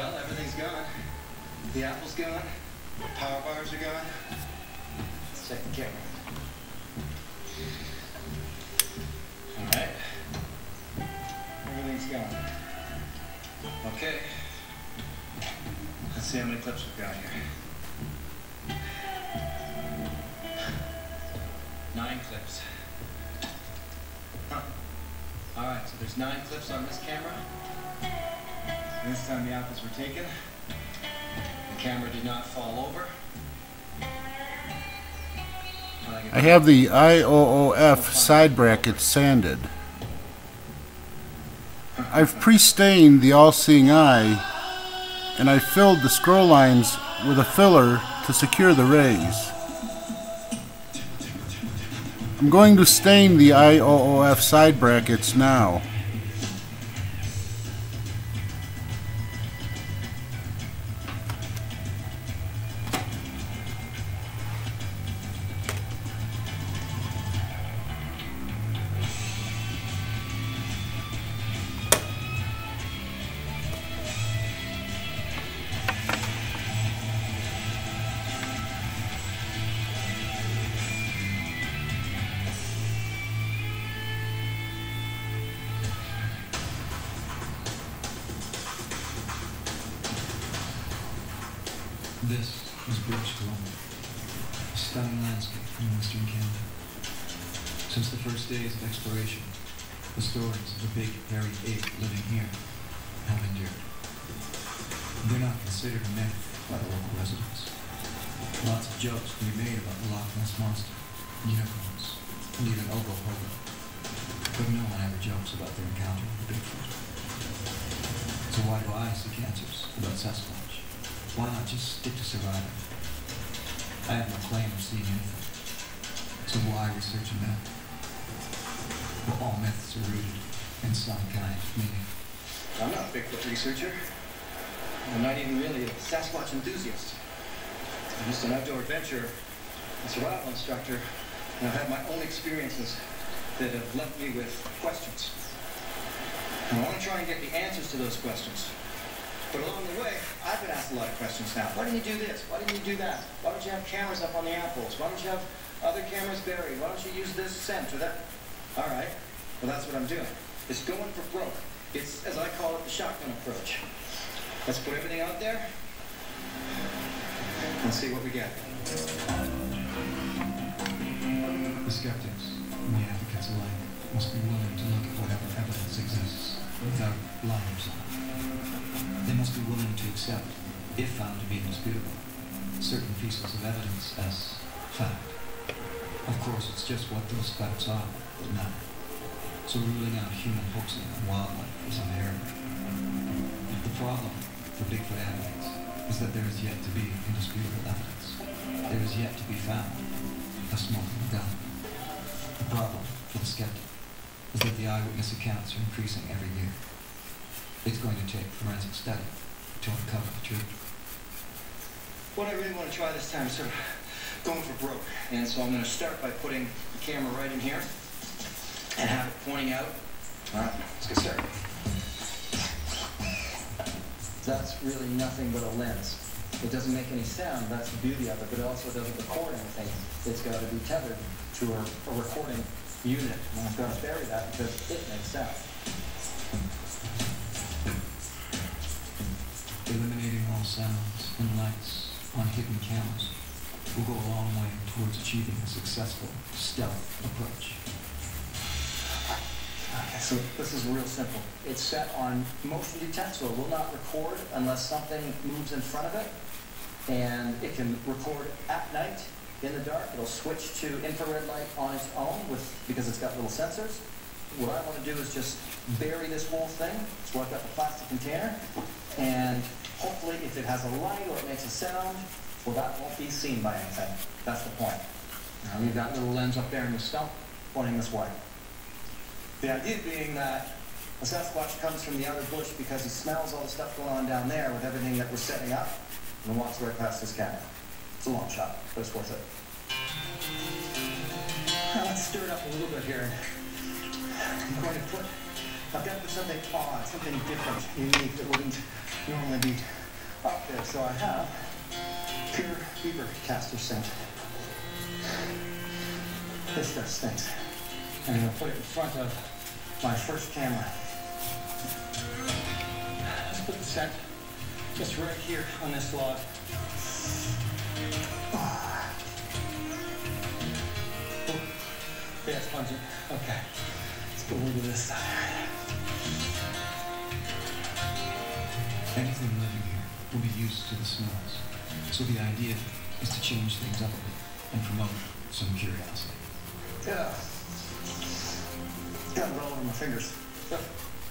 Well, everything's gone. The apple's gone. The power bars are gone. Let's check the camera. All right. Everything's gone. Okay. Let's see how many clips we've got here. 9 clips. Huh. All right, so there's 9 clips on this camera. This time the apples were taken. The camera did not fall over. I have the I.O.O.F side brackets sanded. I've pre-stained the all-seeing eye, and I filled the scroll lines with a filler to secure the rays. I'm going to stain the I.O.O.F side brackets now. This is British Columbia, a stunning landscape in western Canada. Since the first days of exploration, the stories of the big, hairy ape living here have endured. They're not considered a myth by the local residents. Lots of jokes can be made about the Loch Ness Monster, unicorns, and even O.O.F. But no one ever jokes about their encounter with Bigfoot. So why do I see cancers about Sasquatch? Why not just stick to surviving? I have no claim of seeing anything. So why research a myth? Well, all myths are rooted in some kind of meaning. I'm not a Bigfoot researcher. I'm not even really a Sasquatch enthusiast. I'm just an outdoor adventurer, a survival instructor, and I've had my own experiences that have left me with questions. And I want to try and get the answers to those questions. But along the way, I've been asked a lot of questions now. Why didn't you do this? Why didn't you do that? Why don't you have cameras up on the apples? Why don't you have other cameras buried? Why don't you use this scent or that? All right, well, that's what I'm doing. It's going for broke. It's, as I call it, the shotgun approach. Let's put everything out there and see what we get. The skeptics and the advocates alike must be willing to look at whatever evidence exists without blinders on. They must be willing to accept, if found to be indisputable, certain pieces of evidence as fact. Of course, it's just what those facts are now. So ruling out human hoaxing on wildlife is unheard. The problem for Bigfoot advocates is that there is yet to be indisputable evidence. There is yet to be found a smoking gun. The problem for the skeptic is that the eyewitness accounts are increasing every year. It's going to take forensic study to uncover the truth. What I really want to try this time is sort of going for broke. And so I'm going to start by putting the camera right in here and have it pointing out. All right, let's get started. That's really nothing but a lens. It doesn't make any sound, that's the beauty of it, but it also doesn't record anything. It's got to be tethered to a recording unit. And I've got to bury that because it makes sound. Eliminating all sounds and lights on hidden cameras will go a long way towards achieving a successful stealth approach. Okay, so this is real simple. It's set on motion detect, so it will not record unless something moves in front of it. And it can record at night in the dark. It'll switch to infrared light on its own because it's got little sensors. What I want to do is just bury this whole thing. So I've got the plastic container. And hopefully if it has a light or it makes a sound, well, that won't be seen by anything. That's the point. Now we've got a little lens up there in the stump pointing this way. The idea being that a Sasquatch comes from the outer bush because he smells all the stuff going on down there with everything that we're setting up and walks right past this camera. It's a long shot, but it's worth it. Now let's stir it up a little bit here. I'm going to put I've got to put something odd, something different, unique that wouldn't normally be up there. So I have pure beaver caster scent. This stuff stinks. And I'm going to put it in front of my first camera. Let's put the scent just right here on this log. Yeah, it's pungent. Okay. Let's put a little bit of this side. Anything living here will be used to the smells. So the idea is to change things up a bit and promote some curiosity. Yeah. Got it all over my fingers.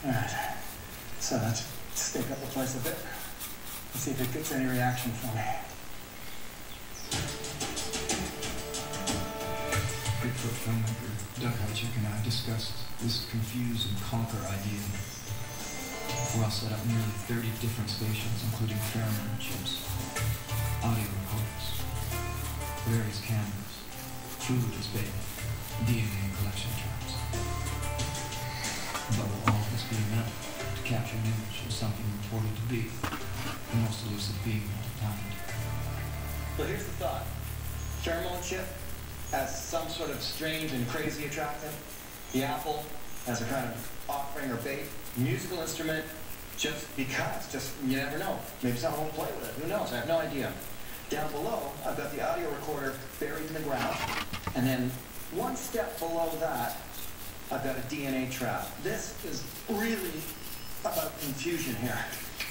Alright. So let's stake up the place a bit. Let's see if it gets any reaction from me. Bigfoot filmmaker Doug Hychik and I discussed this confuse and conquer idea. We'll set up nearly 30 different stations, including pheromone chips, audio recorders, various cameras, food as bait, DNA collection traps. But will all this be enough to capture an image of something reported to be the most elusive being of all time? Well, here's the thought. Pheromone chip as some sort of strange and crazy attractant. The apple as a kind of offering or bait. Musical instrument just because. Just, you never know. Maybe someone will play with it. Who knows? I have no idea. Down below, I've got the audio recorder buried in the ground. And then one step below that, I've got a DNA trap. This is really about confusion here.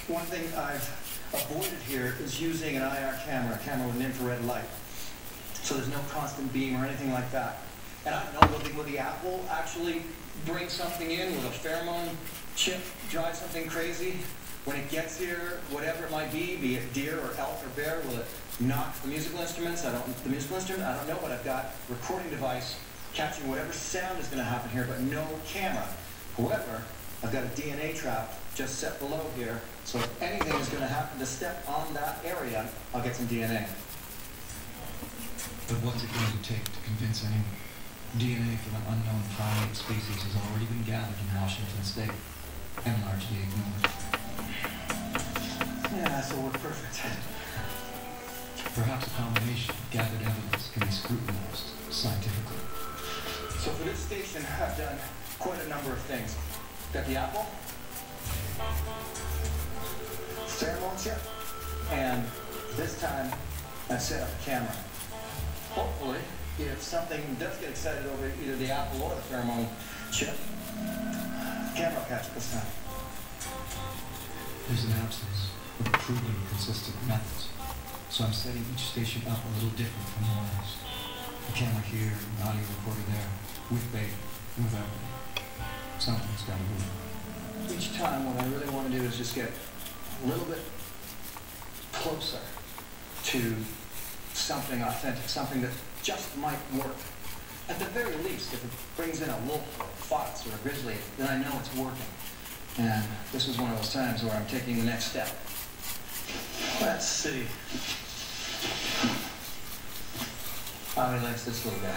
One thing I've avoided here is using an IR camera, a camera with an infrared light. So there's no constant beam or anything like that. And I don't know, will the apple actually bring something in? Will a pheromone chip drive something crazy? When it gets here, whatever it might be it deer or elk or bear, will it knock the musical instruments? I don't know, but I've got a recording device catching whatever sound is going to happen here, but no camera. However, I've got a DNA trap just set below here, so if anything is going to happen to step on that area, I'll get some DNA. But what's it going to take to convince anyone? DNA from an unknown primate species has already been gathered in Washington State and largely ignored. Yeah, so we're perfect. Perhaps a combination of gathered evidence can be scrutinized scientifically. So for this station, I've done quite a number of things. Got the apple, pheromone chip, and this time I set up a camera. Hopefully, if something does get excited over either the apple or the pheromone chip, the camera will catch it this time. There's an absence of proven consistent methods, so I'm setting each station up a little different from the last. A camera here, an audio recorder there, with bait, without bait. Something's got to work. Each time, what I really want to do is just get a little bit closer to something authentic, something that just might work. At the very least, if it brings in a wolf or a fox or a grizzly, then I know it's working. And this was one of those times where I'm taking the next step. Let's see. How he likes this little guy.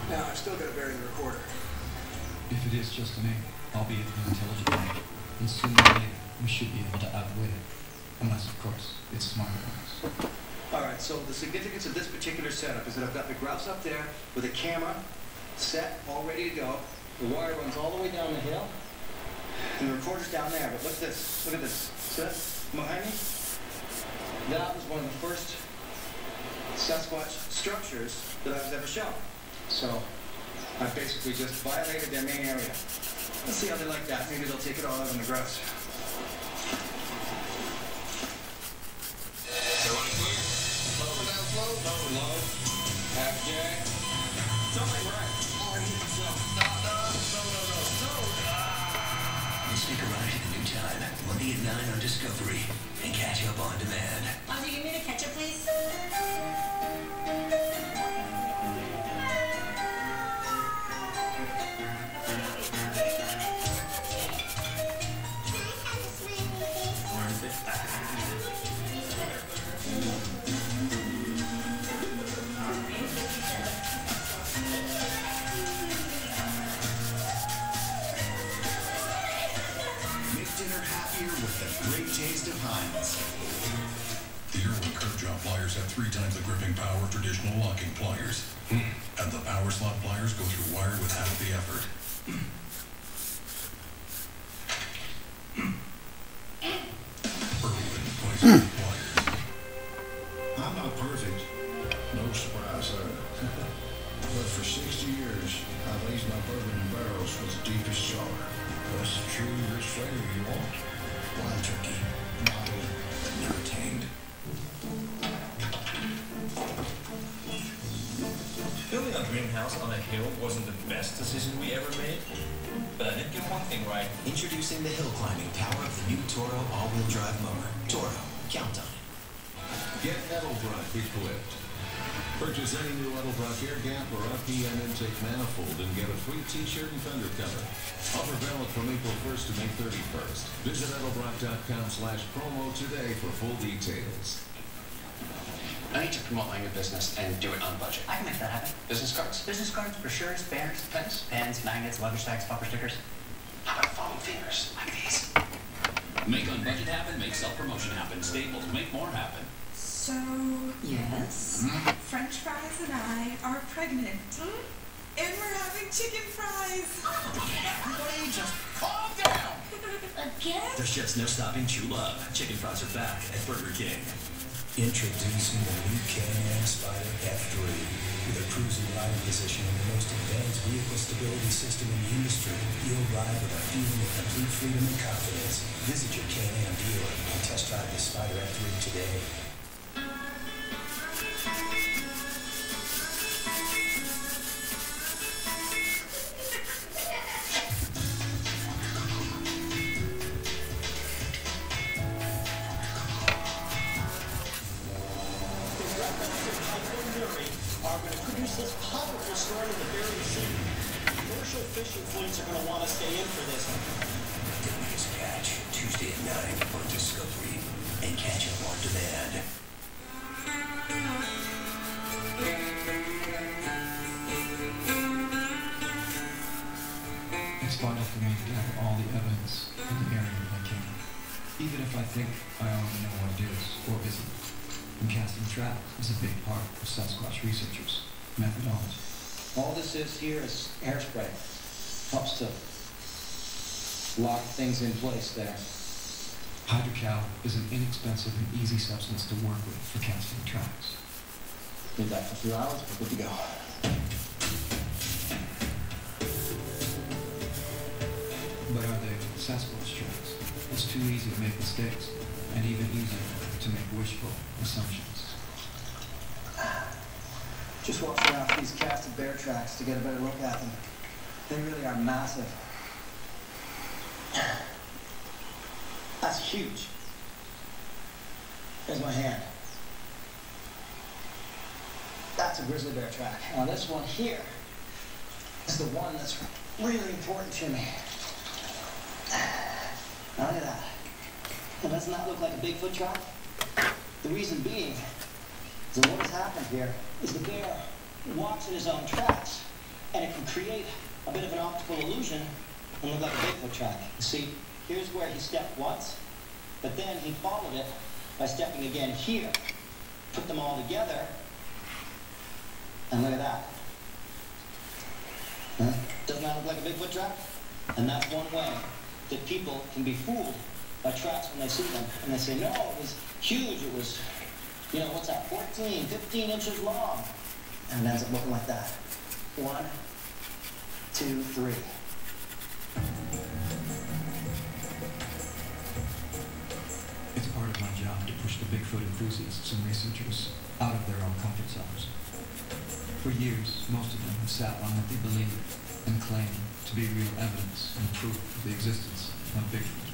Now, I've still got to bury the recorder. If it is just an egg, albeit an intelligent egg, then sooner or later we should be able to outwit it. Unless, of course, it's smarter than us. All right, so the significance of this particular setup is that I've got the grouse up there with a camera set, all ready to go. The wire runs all the way down the hill, and the recorder's down there. But look at this. Look at this. See that behind me? That was one of the first Sasquatch structures that I was ever shown. So I basically just violated their main area. Let's see how they like that. Maybe they'll take it all out on the grouse. Everybody clear? Slow down, slow. Low. Half jack. Something right. You stick around to the new time, Monday at 9 on Discovery, and catch up on demand. Do you give me the ketchup, please? The Irwin curve job pliers have 3 times the gripping power of traditional locking pliers. And the power slot pliers go through wire with half the effort. Irwin Poison pliers. I'm not perfect. No surprise there. But for 60 years, I've aged my bourbon in barrels with the deepest jar. What's the true rich flavor you want? Wild turkey, bottled, but never tamed. Building a greenhouse on a hill wasn't the best decision we ever made, but I did get one thing right. Introducing the hill climbing power of the new Toro all-wheel drive mower. Toro, count on it. Get Edelbrock equipped. Purchase any new Edelbrock air gap or RPM intake manifold and get a free t-shirt and fender cover. Offer valid from April 1st to May 31st. Visit Edelbrock.com/promo today for full details. I need to promote my new business and do it on budget. I can make that happen. Business cards? Business cards, brochures, banners, Pens? pens, magnets, luggage tags, bumper stickers. How about foam fingers like these? Make on budget happen, make self-promotion happen. Staples, make more happen. So, yes, French fries and I are pregnant. And we're having chicken fries. Everybody just calm down. Again? There's just no stopping true love. Chicken fries are back at Burger King. Introducing the new Can-Am Spyder F3 with a cruising riding position and the most advanced vehicle stability system in the industry. You'll ride with a feeling of complete freedom and confidence. Visit your Can-Am dealer and test drive the Spyder F3 today. Are going to produce this powerful storm in the Bering Sea. Commercial fishing fleets are going to want to stay in for this. Deadliest Catch, Tuesday at 9 on Discovery. And catch it on demand. It's vital for me to gather all the evidence in the area if I can. Even if I think I already know what it is or isn't. And casting traps is a big part of Sasquatch researchers' methodology. All this is here is hairspray. Helps to lock things in place there. Hydrocal is an inexpensive and easy substance to work with for casting traps. Did that for a few hours, we're good to go. But are they Sasquatch traps? It's too easy to make mistakes, and even easier to make wishful assumptions. Just watch around for these casted bear tracks to get a better look at them. They really are massive. That's huge. There's my hand. That's a grizzly bear track. Now this one here is the one that's really important to me. Now look at that. Now doesn't that look like a Bigfoot track? The reason being is that what has happened here is the bear walks in his own tracks, and it can create a bit of an optical illusion and look like a Bigfoot track. You see, here's where he stepped once, but then he followed it by stepping again here. Put them all together, and look at that. Huh? Doesn't that look like a Bigfoot track? And that's one way that people can be fooled by tracks when they see them. And they say, no, it was huge. It was, you know, what's that, 14, 15 inches long. And it ends up looking like that. 1, 2, 3. It's part of my job to push the Bigfoot enthusiasts and researchers out of their own comfort zones. For years, most of them have sat on what they believe and claim to be real evidence and proof of the existence of Bigfoot.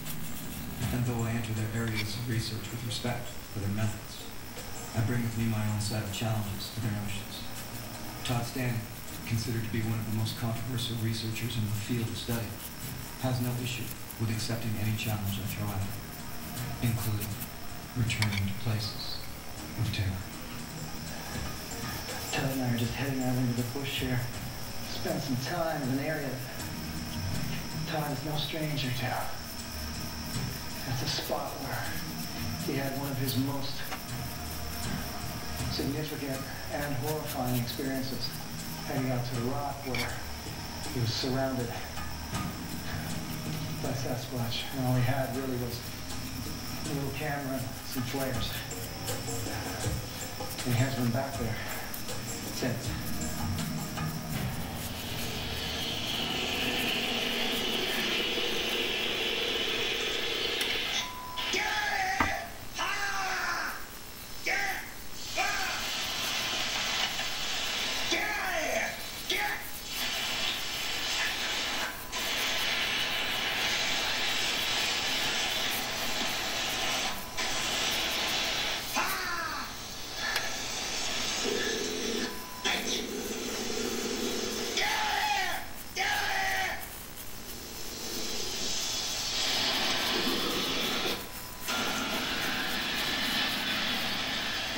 And though I enter their areas of research with respect for their methods, I bring with me my own set of challenges to their notions. Todd Stanley, considered to be one of the most controversial researchers in the field of study, has no issue with accepting any challenge I throw at him, including returning to places of terror. Todd and I are just heading out into the bush here. Spend some time in an area that Todd is no stranger to. That's a spot where he had one of his most significant and horrifying experiences heading out to the rock where he was surrounded by Sasquatch, and all he had really was a little camera and some flares. And he hasn't been back there since.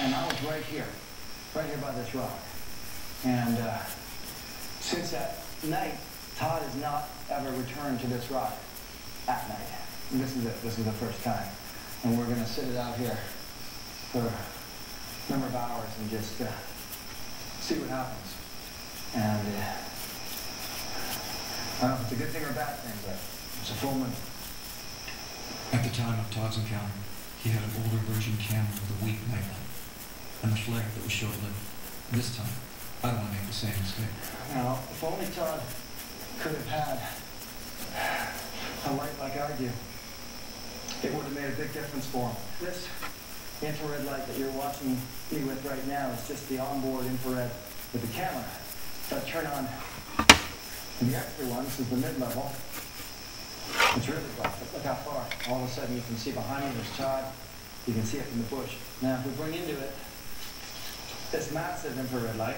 And I was right here by this rock. And since that night, Todd has not ever returned to this rock at night. And this is it. This is the first time. And we're going to sit it out here for a number of hours and just see what happens. And I don't know if it's a good thing or a bad thing, but it's a full moon. At the time of Todd's encounter, he had an older version camera with a weak nightlight and the flare that was short-lived. This time, I don't want to make the same mistake. Now, if only Todd could have had a light like I do, it would have made a big difference for him. This infrared light that you're watching me with right now is just the onboard infrared with the camera. So I turn on the extra one. This is the mid-level. It's really bright. Look how far. All of a sudden you can see behind me there's Todd. You can see it from the bush. Now if we bring into it this massive infrared light,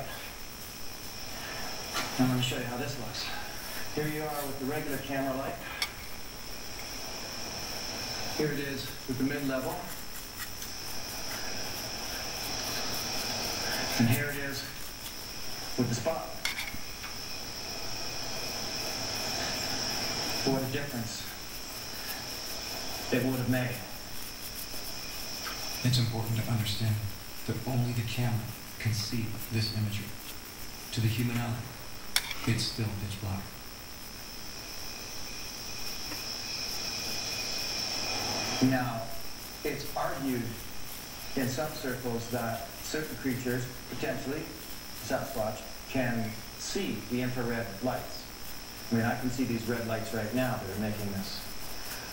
I'm going to show you how this looks. Here you are with the regular camera light. Here it is with the mid-level. And here it is with the spot. What a difference it would have made. It's important to understand that only the camera can see this imagery. To the human eye, it's still pitch black. Now, it's argued in some circles that certain creatures, potentially Sasquatch, can see the infrared lights. I mean, I can see these red lights right now that are making this.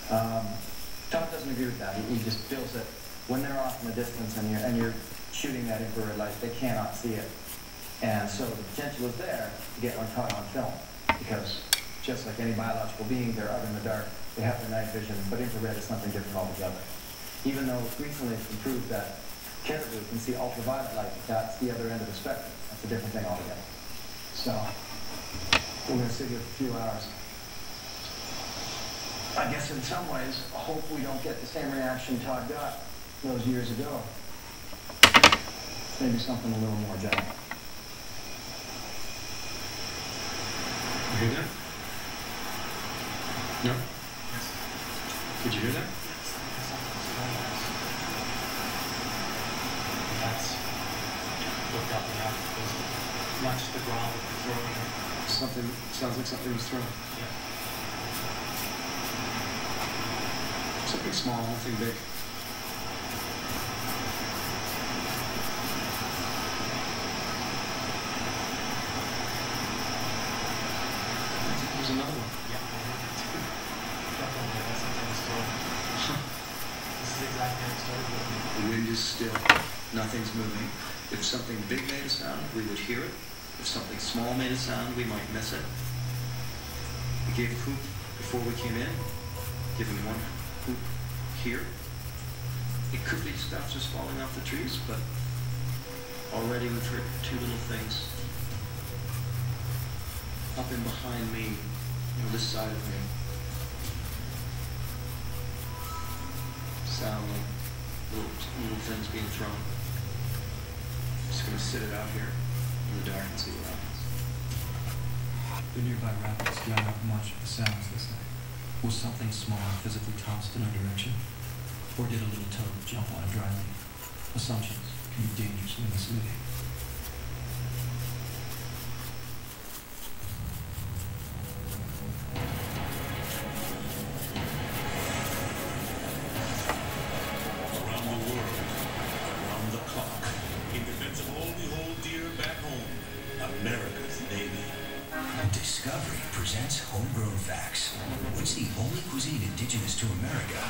Todd doesn't agree with that. He just feels that when they're off in the distance and you're shooting that infrared light, they cannot see it. And so the potential is there to get one caught on film, because just like any biological being, they're out in the dark. They have their night vision, but infrared is something different altogether. Even though recently it's been proved that caribou can see ultraviolet light, that's the other end of the spectrum. That's a different thing altogether. So we're going to sit here for a few hours. I guess in some ways, I hope we don't get the same reaction Todd got those years ago. Maybe something a little more gentle. You hear that? No? Yes. Did you hear that? That's what got me out. It was not just the ground, but the throwing. Something, sounds like something was thrown. Yeah. Something small, nothing big. There's another one. Yeah, I heard it too. Definitely, that's something was thrown. This is exactly how it started with me. The wind is still. Nothing's moving. If something big made a sound, we would hear it. If something small made a sound, we might miss it. We gave Coop before we came in. Give him one Coop here. It could be stuff just falling off the trees, but already we've heard two little things up in behind me, on this side of me. Sound like little things being thrown. Just gonna sit it out here in the dark and see what happens. The nearby rapids drown out much of the sounds this night. Was something small physically tossed in our direction? or did a little toad jump on a dry leaf. Assumptions can be dangerously misleading. Around the world, around the clock, in defense of all we hold dear back home, America's Navy. Discovery presents Homegrown Facts. What's the only cuisine indigenous to America?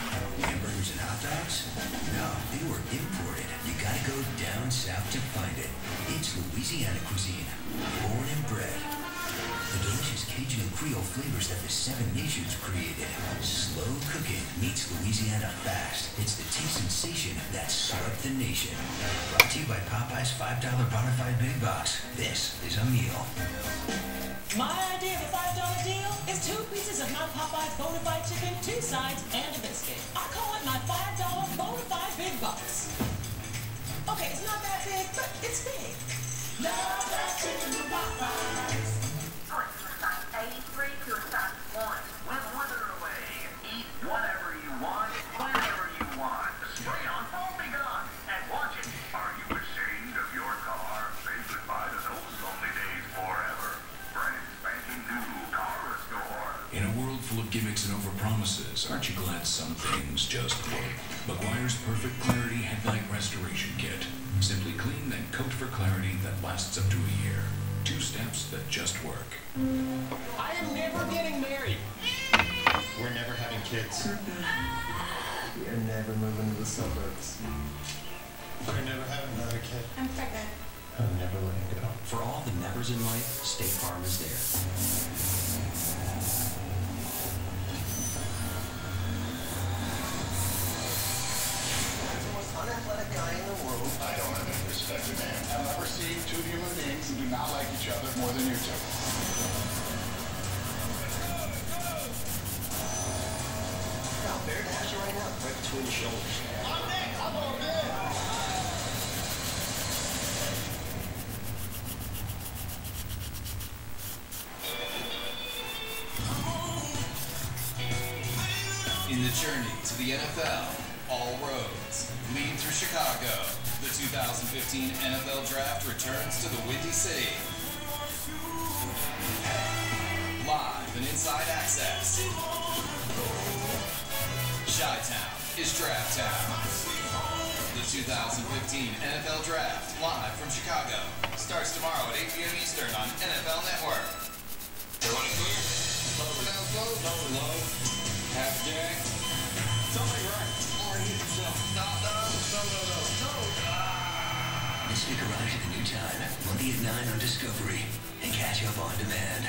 Hamburgers and hot dogs? No, they were imported. You gotta go down south to find it. It's Louisiana cuisine, born and bred. The delicious Cajun and Creole flavors that the Seven Nations created. Slow cooking meets Louisiana fast. It's the taste sensation that swept the nation. Brought to you by Popeye's $5 Bonafide Big Box. This is a meal. My idea of a $5 deal is 2 pieces of my Popeye's Bonafide chicken, 2 sides, and a biscuit. I call it my $5 Bonafide Big Box. Okay, it's not that big, but it's big. Love that chicken from Popeyes. Going from a size 83 to a size 1. With Wither Away. Eat whatever you want, whenever you want. Spray on foamy gun and watch it. Are you ashamed of your car? Say goodbye to those lonely days forever. Brand spanking new car restore. In a world full of gimmicks and overpromises, aren't you glad some things just work? McGuire's Perfect Clarity Headlight Restoration Kit. Simply clean, then coat for clarity that lasts up to a year. 2 steps that just work. I am never getting married. We're never having kids. You're never moving to the suburbs. We're never having another kid. I'm pregnant. I'm never letting go. For all the nevers in life, State Farm is there. The most unathletic guy in the world. I don't have any respect for man. I've never seen 2 human beings who do not like each other more than you two. Now, bear dash you right now, right between the shoulders. I'm Nick. I'm all good. In the journey to the NFL, all roads lead through Chicago. The 2015 NFL Draft returns to the Windy City. Live and inside access. Chi-Town is Draft Town. The 2015 NFL Draft, live from Chicago, starts tomorrow at 8 p.m. Eastern on NFL Network. Everybody clear? Low, down slow, low. Half jack. Something right. Or hit yourself. No. This week arrives at a new time, Monday at 9 on Discovery, and catch up on demand.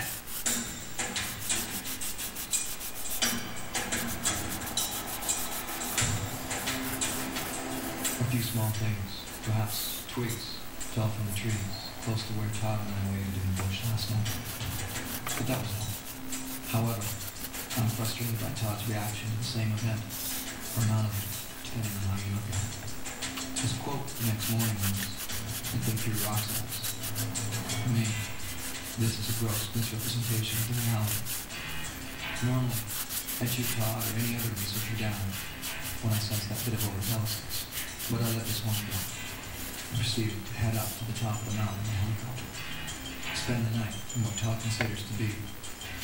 A few small things, perhaps twigs, fell from the trees, close to where Todd and I waited in the bush last night. But that was all. However, I'm frustrated by Todd's reaction to the same event, or none of it, depending on how you look at it. His quote the next morning was, "I think you're rock stars." For me, this is a gross misrepresentation of the reality. Normally, I shoot Todd or any other researcher down when I sense that bit of overzealousness, but I let this one go. I proceeded to head up to the top of the mountain in a helicopter. Spend the night in what Todd considers to be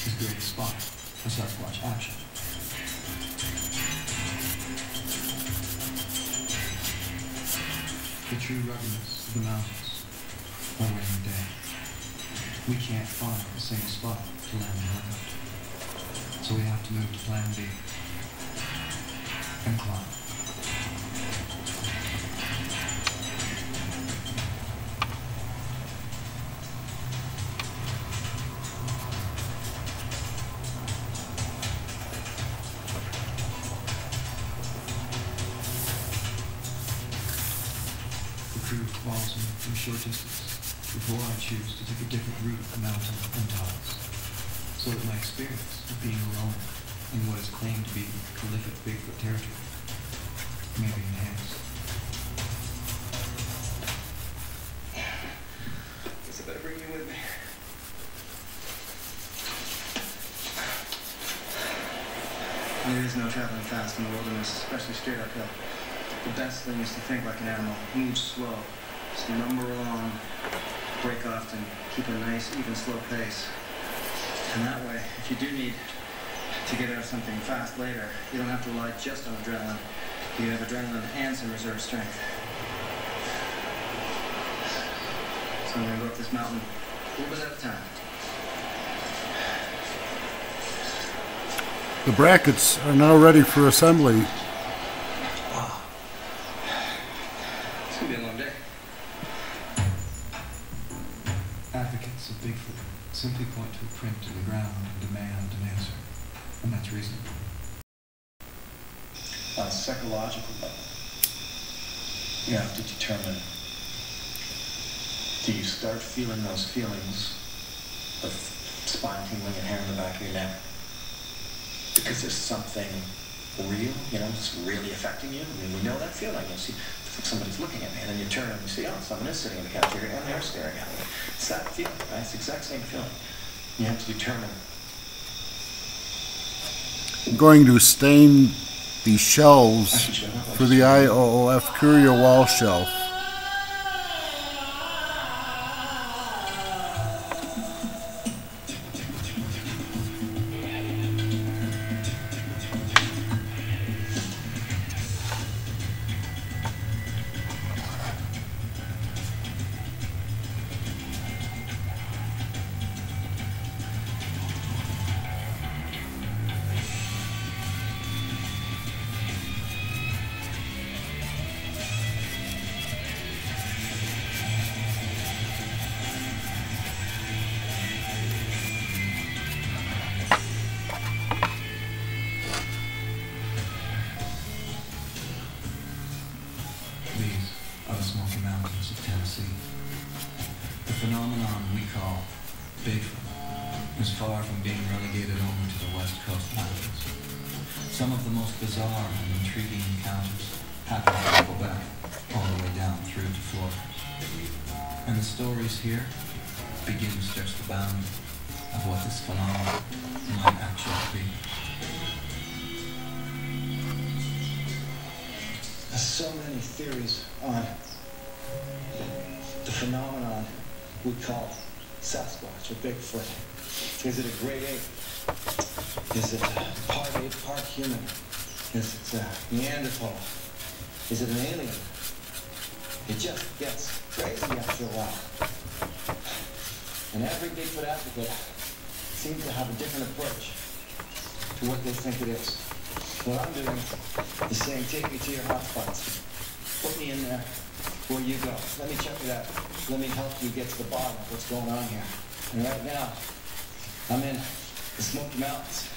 his greatest spot for Sasquatch action. The true ruggedness of the mountains are wearing down. We can't find the same spot to land the helicopter, so we have to move to Plan B and climb. Crew follows me from a short distance before I choose to take a different route up the mountain and Todd's, so that my experience of being alone in what is claimed to be prolific Bigfoot territory may be enhanced. Guess I better bring you with me. There is no traveling fast in the wilderness, especially straight uphill. The best thing is to think like an animal. Move slow. Just lumber along. Break often. Keep a nice, even, slow pace. And that way, if you do need to get out of something fast later, you don't have to rely just on adrenaline. You have adrenaline and some reserve strength. So I'm going to go up this mountain a little bit at a time. The brackets are now ready for assembly. Wow. It's going to be a long day. Advocates of Bigfoot simply point to a print in the ground and demand an answer. And that's reasonable. On a psychological level, you have to determine, do you start feeling those feelings of spine tingling and hair on the back of your neck because there's something real, it's really affecting you? I mean, we know that feeling. You see, it's like somebody's looking at me, and then you turn and you see, oh, someone is sitting in the couch here, and they're staring at me. It's that feeling, right? It's the exact same feeling. You have to determine. I'm going to stain the shelves for the I.O.O.F. Curio wall shelf. These are the Smoky Mountains of Tennessee. The phenomenon we call Bigfoot is far from being relegated only to the West Coast mountains. Some of the most bizarre and intriguing encounters happen in Quebec, all the way down through to Florida. And the stories here begin to stretch the bounds of what this phenomenon might actually be. There's so many theories on the phenomenon we call Sasquatch or Bigfoot. Is it a great ape? Is it part ape, part human? Is it a Neanderthal? Is it an alien? It just gets crazy after a while. And every Bigfoot advocate seems to have a different approach to what they think it is. What I'm doing is saying, take me to your hotspots. Put me in there where you go. Let me check it out. Let me help you get to the bottom of what's going on here. And right now, I'm in the Smoky Mountains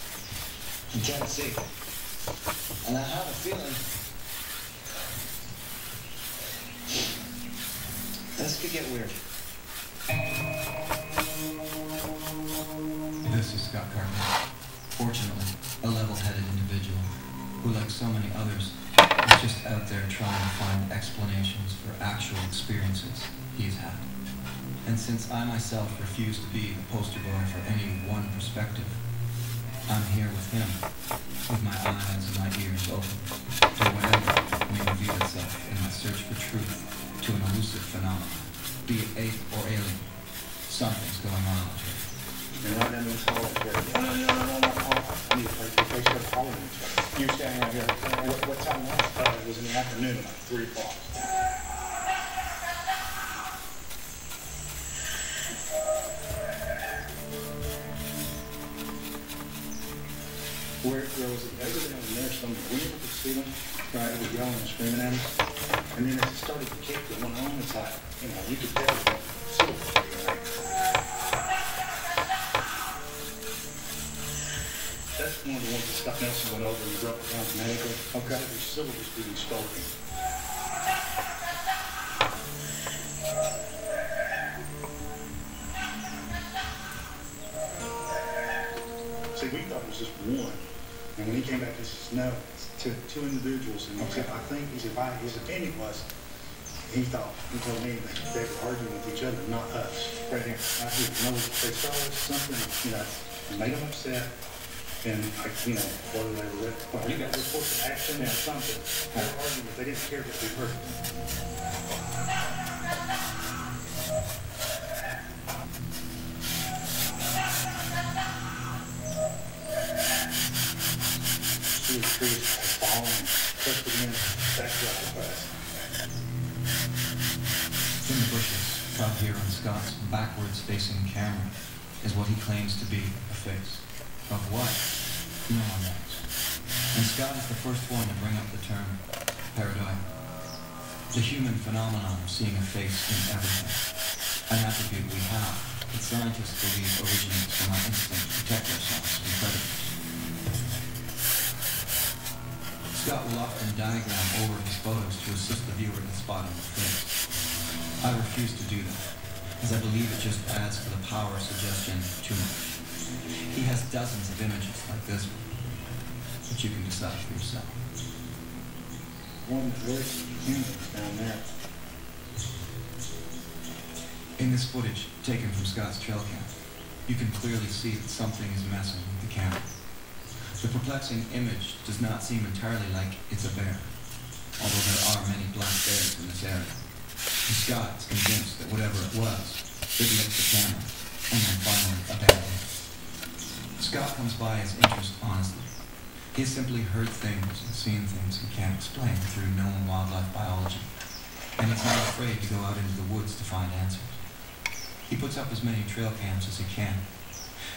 in Tennessee. And I have a feeling this could get weird. This is Scott Carter. Fortunately, a level-headed individual who, like so many others, is just out there trying to find explanations for actual experiences he's had. And since I myself refuse to be the poster boy for any one perspective, I'm here with him, with my eyes and my ears open to whatever may reveal itself in my search for truth to an elusive phenomenon, be it ape or alien. Something's going on out here. And right in this hall up here. No. I need a place to follow each other. You're standing right here. What time was it? It was in the afternoon, like 3 o'clock. Where was it? They were down in there somewhere. We never could see them. Right, they were yelling and screaming at us. And then as it started to kick going on, it's like, you could tell that silver was being right. That's one of the ones that Scott Nelson went over and broke down medically. Okay. There's silver was being stolen. See, we thought it was just one. And when he came back, he says, no, it's two individuals. And he said, his opinion was, he told me that they were arguing with each other, not us. Right here. Right here. They saw something, made them upset. And, whether they were reports of action or something, they were arguing if they didn't care to be heard. See the trees falling, pushed again, back to fast. In the bushes, out here on Scott's backwards-facing camera, is what he claims to be a face. Of what? No one knows. And Scott is the first one to bring up the term pareidoia, the human phenomenon of seeing a face in everything, an attribute we have that scientists believe originates from our instinct to protect ourselves from predators. Scott will often diagram over his photos to assist the viewer in spotting the face. I refuse to do that, as I believe it just adds to the power of suggestion too much. He has dozens of images like this one, but you can decide for yourself. One that looks human down there. In this footage, taken from Scott's trail cam, you can clearly see that something is messing with the camera. The perplexing image does not seem entirely like it's a bear, although there are many black bears in this area. And Scott is convinced that whatever it was, it licked the camera, and then finally abandoned it. Scott comes by his interest honestly. He has simply heard things and seen things he can't explain through known wildlife biology, and he's not afraid to go out into the woods to find answers. He puts up as many trail cams as he can,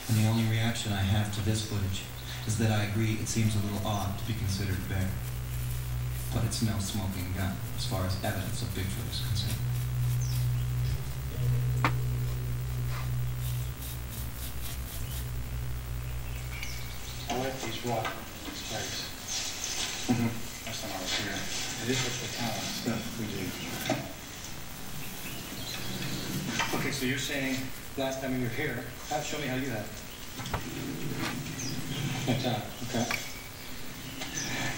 and the only reaction I have to this footage is that I agree it seems a little odd to be considered a bear. But it's no smoking gun as far as evidence of Bigfoot is concerned. I left these rock in this place. That's when I was here. This is the kind of stuff we do. Okay, so you're saying last time you were here, show me how you had it. Okay.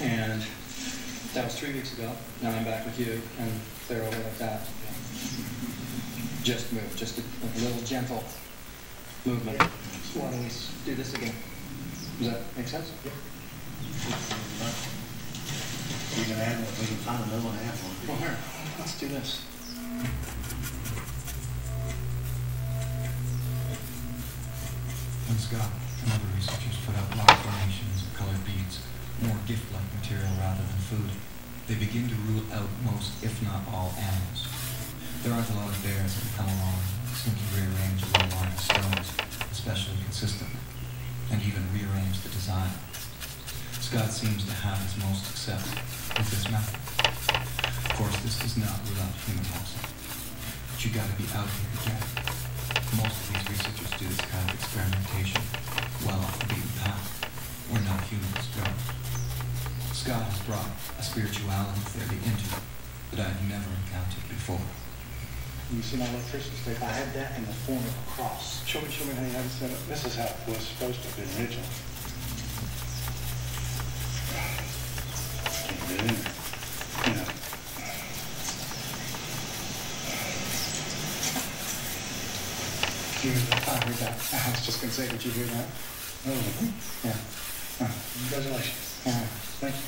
And that was 3 weeks ago. Now I'm back with you, and they're over like that. Just move, just a little gentle movement. So why don't we do this again? Does that make sense? Yeah. You can add one. We can find another one and add one. Well, here, let's do this. When Scott and other researchers put out large formations of colored beads, more gift-like material rather than food, they begin to rule out most, if not all, animals. There aren't a lot of bears that come along and simply rearrange a little line of stones, especially consistently, and even rearrange the design. Scott seems to have his most success with this method. Of course, this does not rule out human housing, but you gotta be out here to get it. Most of these researchers do this kind of experimentation well off the beaten path, where no humans go. Scott has brought a spirituality theory into it that I've never encountered before. You see my electricity stick? I had that in the form of a cross. Show me how you have it set up. This is how it was supposed to have been originally. Can't get in there. I heard that. I was just going to say, did you hear that? Oh, yeah. Congratulations. Thank you.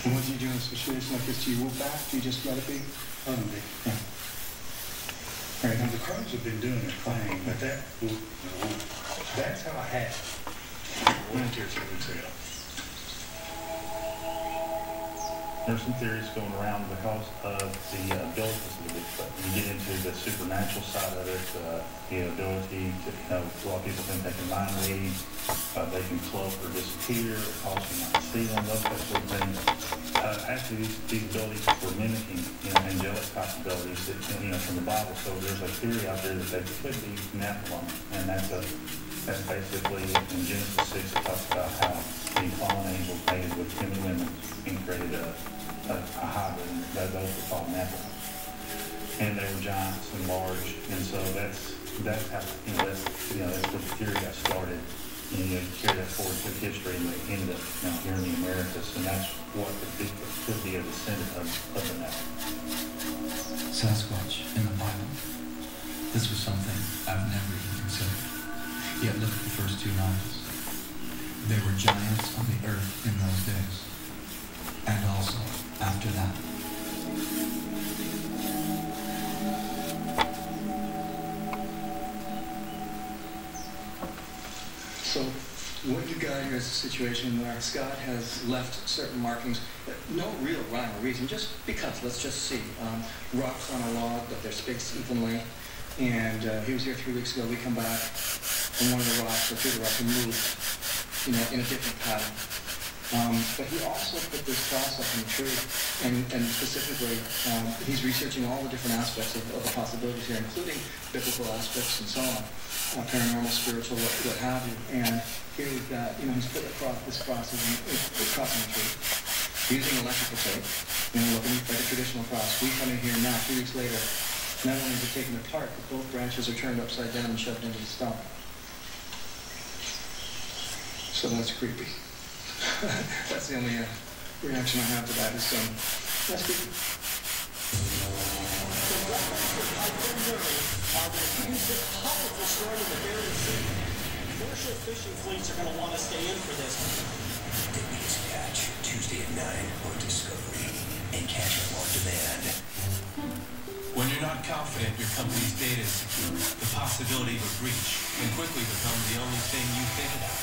And what do you do in a situation like this? Do you move back? Do you just let it be? Yeah. All right, now the crows have been doing their thing, but that's how I had it. Went here 2 weeks ago. There's some theories going around because of the abilities of the Bigfoot. You get into the supernatural side of it, the ability to, a lot of people think they can mind read, they can cloak or disappear, cause you not to see them, those types of things. Actually, these abilities for mimicking, angelic type abilities, that, from the Bible. So there's a theory out there that they could be Nephilim, and that's basically in Genesis 6 it talks about how the fallen angels mated with human women and created a hybrid, and those were called Nephilim. And they were giants and large, and so that's how that's where the theory got started. And you carry that forward through history, and they ended up here in the Americas, and that's what the Bigfoot could be a descendant of the Nephilim. Sasquatch in the Bible. This was something I've never even considered. Yet look at the first two lines. There were giants on the earth in those days. And also after that. So what you got here is a situation where Scott has left certain markings, no real rhyme or reason, just because, let's just see. Rocks on a log, but they're spaced evenly. And he was here 3 weeks ago. We come back, and one of the rocks, or two of the rocks, moved, you know, in a different pattern. But he also put this cross up in the tree, and specifically, he's researching all the different aspects of the possibilities here, including biblical aspects and so on, paranormal, spiritual, what have you. And here we've got, you know, he's put this cross in the tree, using electrical tape, you know, looking like a traditional cross. We come in here now, 3 weeks later. Not only is it taken apart, but both branches are turned upside down and shoved into the stump. So that's creepy. That's the only reaction I have to that is that's creepy. The weapons that I don't know are the huge, powerful storm in the Bering Sea. Commercial fishing fleets are going to want to stay in for this. The biggest catch, Tuesday at 9 on Discovery, and catch up on demand. When you're not confident your company's data is secure, the possibility of a breach can quickly become the only thing you think about.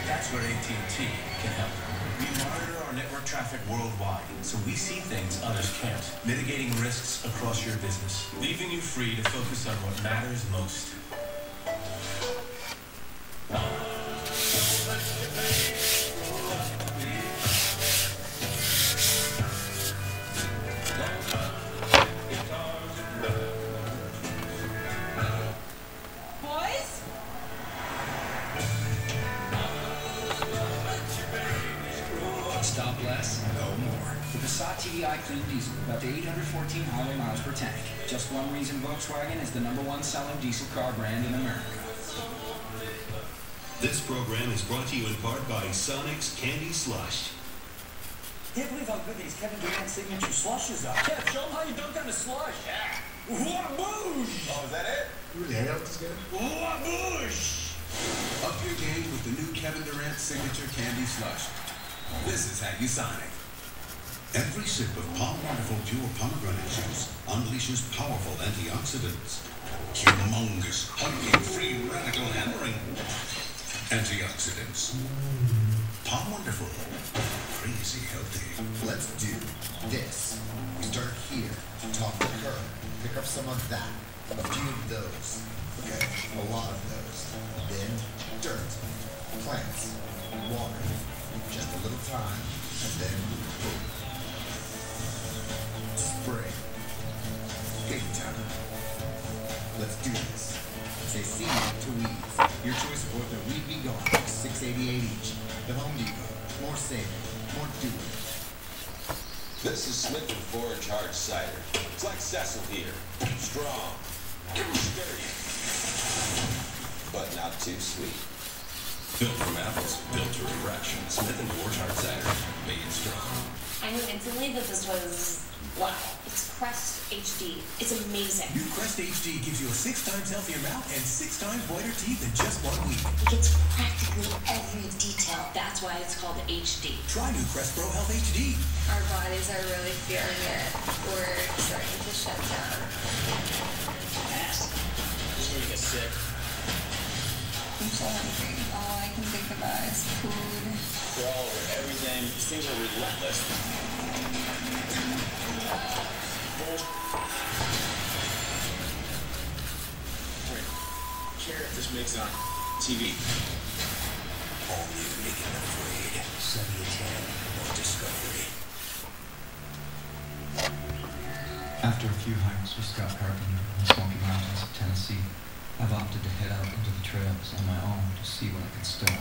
That's where AT&T can help. We monitor our network traffic worldwide, so we see things others can't, mitigating risks across your business, leaving you free to focus on what matters most. Stop less, go more. The Passat TDI Clean Diesel, up to 814 highway miles per tank. Just one reason Volkswagen is the #1 selling diesel car brand in America. This program is brought to you in part by Sonic's Candy Slush. Can't believe how good these Kevin Durant signature slushes are. Kev, show them how you dunk on a slush. Yeah. Waboosh! Oh, is that it? You really hang out with this guy? Waboosh! Up your game with the new Kevin Durant signature candy slush. This is how you Sonic. Every sip of Palm Wonderful Pure Pomegranate Juice unleashes powerful antioxidants. Humongous, hulking, free radical hammering antioxidants. Palm Wonderful. Crazy healthy. Let's do this. We start here, top the curve, pick up some of that, a few of those, okay, a lot of those, then dirt, plants, water, just a little time, and then boom. Spray. Big time. Let's do this. Say seed to weeds. Your choice of what the weed be gone. $6.88 each. The Home Depot. More saving. More doing. This is Smith & Forge Hard Cider. It's like Cecil here. Strong. Sturdy. But not too sweet. Built from apples, built to refresh. Smith & Forge Hard Cider. Made strong. I knew instantly that this was, wow, it's Crest HD. It's amazing. New Crest HD gives you a 6 times healthier mouth and 6 times whiter teeth in just 1 week. It gets practically every detail. That's why it's called HD. Try new Crest Pro Health HD. Our bodies are really feeling it. We're starting to shut down. Nasty. Just gonna get sick. I'm so hungry. All I can think about is food. We're all over everything. These things are relentless. Care if this makes it on TV. All new Naked and Afraid, 7 to 10 on Discovery. After a few hikes with Scott Carpenter in the Smoky Mountains of Tennessee, I've opted to head out into the trails on my own to see what I can stow.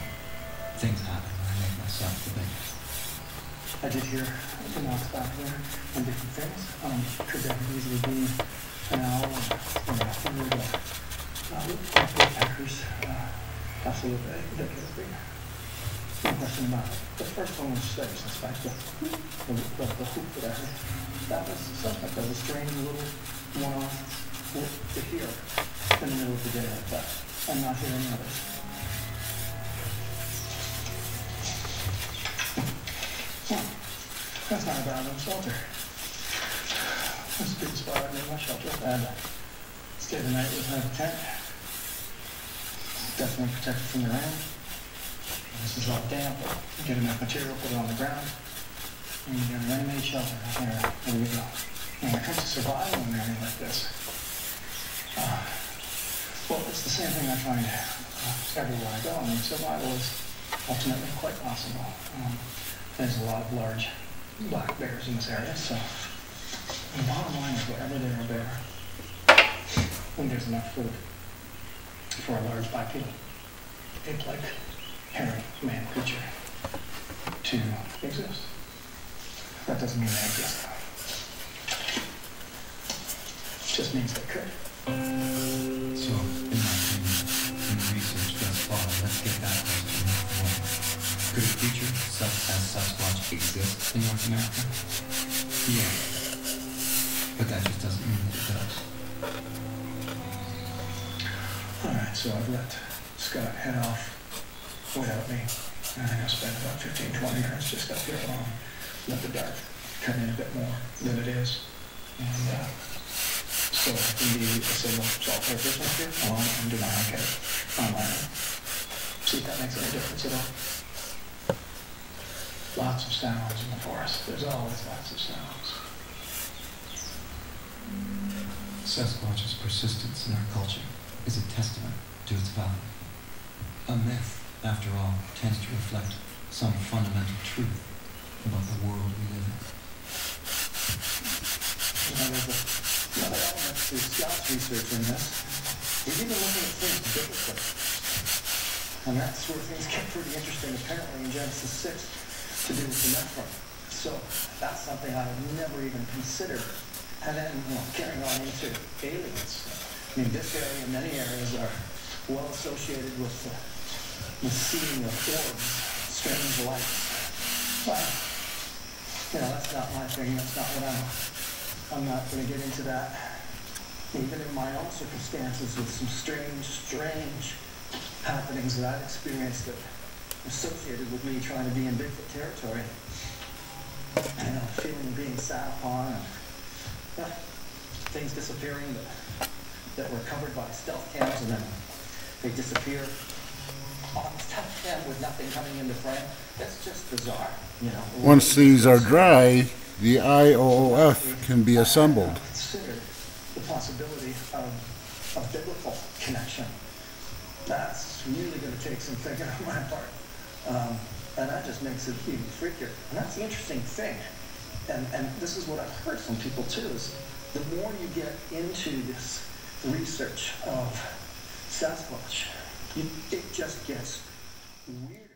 Things happen when I make myself the biggest. I did hear some knocks back there on different things. Could that easily be an hour and a third of acres? Absolutely, that could be. No question about it. The first one was steady suspect, the hoop that I heard. That was the suspect. I was training a little one-off to hear in the middle of the day like that. I'm not hearing others. Well, that's not a bad little shelter. This big spot I made my shelter. And stay the night with a tent. Definitely protected from the rain. This is all damp. Get enough material, put it on the ground, and you got a ready-made shelter right there. There you go. And when it comes to survival in an area like this, well, it's the same thing I find everywhere I go. I mean, survival is ultimately quite possible. There's a lot of large black bears in this area, so the bottom line is wherever there are bear, when there's enough food for a large bipedal, ape-like, hairy man creature to exist. That doesn't mean they exist. It just means they could. So, in my opinion, in the research thus far, let's get that question right. Could a creature such as Sasquatch exist in North America? Yeah. But that just doesn't mean that it does. Alright, so I've let Scott head off without me. I think I spent about 15-20 minutes just up here alone. Let the dark cut in a bit more than it is. And so I can be a single solitary person up here alone and do my own case on my own. See if that makes any difference at all. Lots of sounds in the forest. There's always lots of sounds. Sasquatch's persistence in our culture is a testament to its value. A myth, after all, tends to reflect some fundamental truth about the world we live in. There's another element to Scott's research in this. He's even looking at things biblically. And that's where things get pretty interesting, apparently, in Genesis 6, to do with the Nephilim. So that's something I have never even considered. And then, carrying on into aliens. I mean, this area and many areas are well associated with the seeing of orbs, strange lights. Well, that's not my thing. That's not what I'm not going to get into that. Even in my own circumstances with some strange happenings that I've experienced that are associated with me trying to be in Bigfoot territory. Feeling of being sat upon and things disappearing that were covered by stealth cams, and then they disappear on the stealth cam with nothing coming into frame. That's just bizarre, Once these are dry, the I.O.O.F. can be assembled. Consider the possibility of a biblical connection. That's really going to take some thinking on my part. And that just makes it even freakier. And that's the interesting thing. And this is what I've heard from people too, is the more you get into this research of Sasquatch, it just gets weird.